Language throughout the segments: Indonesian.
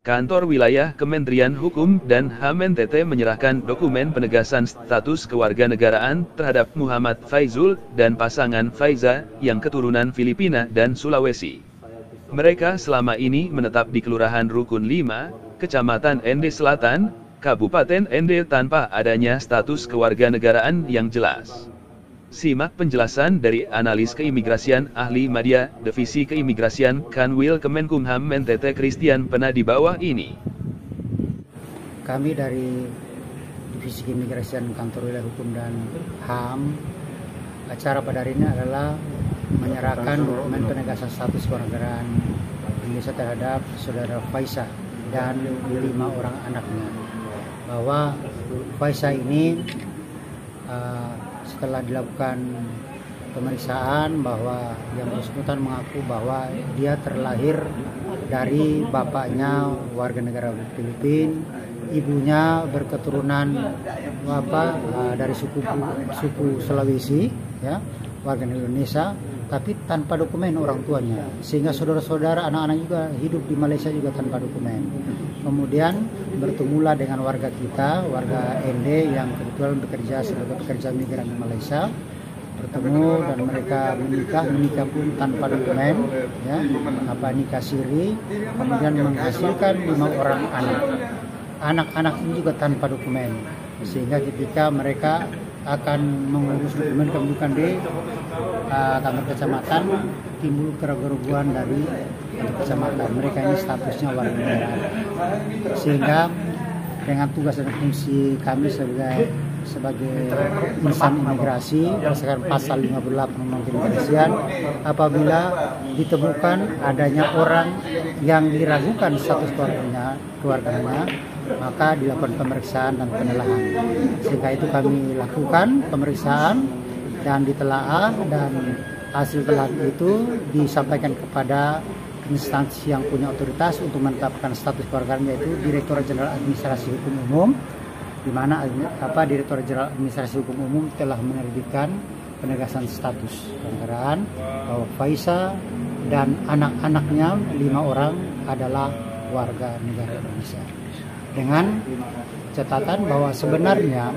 Kantor Wilayah Kementerian Hukum dan HAM NTT menyerahkan dokumen penegasan status kewarganegaraan terhadap Muhammad Faizul dan pasangan Faiza yang keturunan Filipina dan Sulawesi. Mereka selama ini menetap di Kelurahan Rukun 5, Kecamatan Ende Selatan, Kabupaten Ende tanpa adanya status kewarganegaraan yang jelas. Simak penjelasan dari analis keimigrasian ahli media Divisi Keimigrasian Kanwil Kemenkumham NTT Christian Pena di bawah ini. Kami dari Divisi Keimigrasian Kantor Wilayah Hukum dan HAM, acara pada hari ini adalah menyerahkan dokumen penegasan status kewarganegaraan Indonesia terhadap saudara Faiza dan 5 orang anaknya. Bahwa Faiza ini setelah dilakukan pemeriksaan bahwa yang bersangkutan mengaku bahwa dia terlahir dari bapaknya warga negara Filipina, ibunya berketurunan dari suku Sulawesi, ya, warga negara Indonesia, tapi tanpa dokumen orang tuanya, sehingga saudara-saudara anak-anak juga hidup di Malaysia juga tanpa dokumen. Kemudian bertemulah dengan warga kita, warga ND yang kebetulan bekerja sebagai pekerja migran di Malaysia, bertemu dan mereka menikah pun tanpa dokumen, ya, nikah siri, kemudian menghasilkan 5 orang anak. Anak-anak ini juga tanpa dokumen, sehingga ketika mereka akan mengurus dokumen kependudukan di kantor kecamatan, timbul keraguan dari kecamatan. Mereka ini statusnya warga negara, sehingga dengan tugas dan fungsi kami sebagai insan imigrasi berdasarkan pasal 58 Undang-Undang Keimigrasian, apabila ditemukan adanya orang yang diragukan status keluarganya, maka dilakukan pemeriksaan dan penelaahan. Sehingga itu kami lakukan pemeriksaan dan ditelaah, dan hasil telaah itu disampaikan kepada instansi yang punya otoritas untuk menetapkan status keluarganya, yaitu Direktorat Jenderal Administrasi Hukum Umum, di mana Direktorat Jenderal Administrasi Hukum Umum telah menerbitkan penegasan status kewarganegaraan bahwa Faiza dan anak-anaknya 5 orang adalah warga negara Indonesia. Dengan catatan bahwa sebenarnya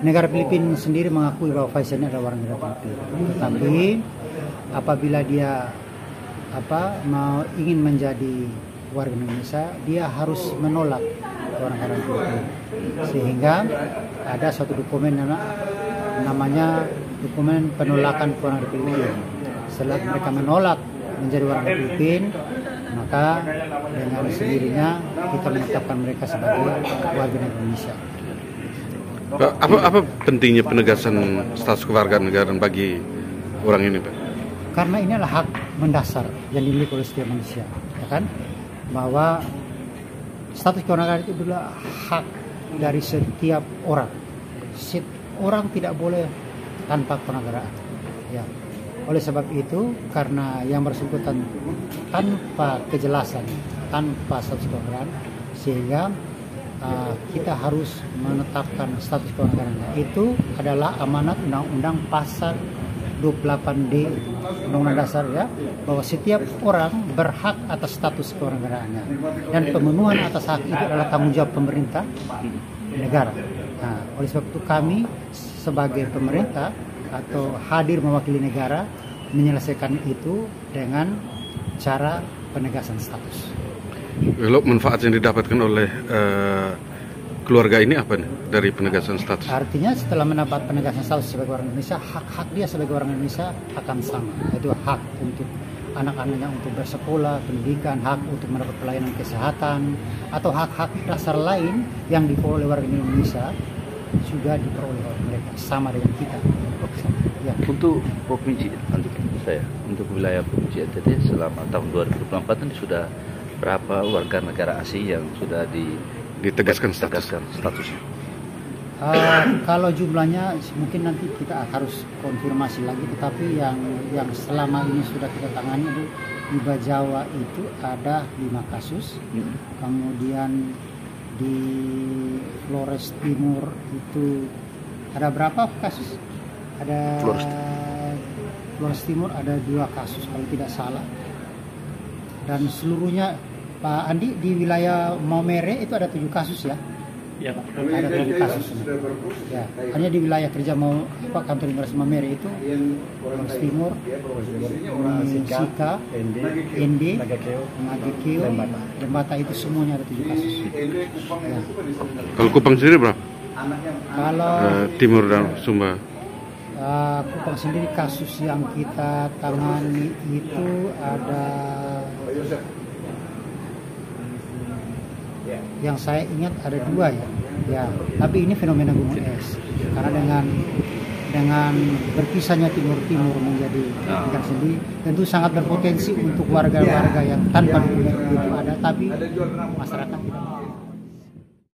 negara Filipina sendiri mengakui bahwa Faiza ini adalah warga negara Filipina, tetapi apabila dia ingin menjadi warga Indonesia, dia harus menolak warga negara Filipina, sehingga ada suatu dokumen namanya dokumen penolakan warga negara Filipina. Setelah mereka menolak menjadi warga negara Filipina, maka dengan sendirinya kita menetapkan mereka sebagai warga negara Indonesia. Apa pentingnya penegasan status kewarganegaraan bagi orang ini, Pak? Karena ini adalah hak mendasar yang dimiliki oleh setiap manusia, ya kan? Bahwa status kewarganegaraan itu adalah hak dari setiap orang. Orang tidak boleh tanpa kewarganegaraan, ya. Oleh sebab itu, karena yang bersangkutan tanpa kejelasan, tanpa status kewarganegaraan, sehingga kita harus menetapkan status kewarganegaraan. Itu adalah amanat Undang-Undang Pasal 28D Undang-Undang Dasar, ya, bahwa setiap orang berhak atas status kewarganegaraannya, dan pemenuhan atas hak itu adalah tanggung jawab pemerintah negara. Nah, oleh sebab itu kami sebagai pemerintah atau hadir mewakili negara menyelesaikan itu dengan cara penegasan status. Kalau manfaat yang didapatkan oleh keluarga ini apa nih dari penegasan status? Artinya setelah mendapat penegasan status sebagai orang Indonesia, hak-hak dia sebagai orang Indonesia akan sama, yaitu hak untuk anak-anaknya untuk bersekolah, pendidikan, hak untuk mendapat pelayanan kesehatan, atau hak-hak dasar lain yang diperoleh warga Indonesia juga diperoleh oleh mereka, sama dengan kita. Ya. Untuk provinsi, untuk wilayah provinsi NTT selama tahun 2024 ini sudah berapa warga negara asing yang sudah ditegaskan statusnya? Kalau jumlahnya mungkin nanti kita harus konfirmasi lagi, tetapi yang selama ini sudah kita tangani itu di Jawa itu ada 5 kasus, kemudian di Flores Timur itu ada berapa kasus? Ada Flores Timur ada 2 kasus kalau tidak salah, dan seluruhnya Pak Andi, di wilayah Maumere itu ada 7 kasus ya? Ya, Pak. Ada 7 kasus. Ya, hanya di wilayah kerja kantor imigrasi Maumere itu Bangsa Timur, Sika, ND, Nagekeo, dan Bata itu semuanya ada 7 kasus. Ya. Kalau Kupang sendiri berapa? Kalau Timur dan Sumba. Kupang sendiri kasus yang kita tangani itu ada, yang saya ingat ada 2 ya. Ya, tapi ini fenomena gunung es. Karena dengan berpisahnya timur menjadi negara sendiri, tentu sangat berpotensi untuk warga-warga yang tanpa dokumen itu ada, tapi masyarakat tidak.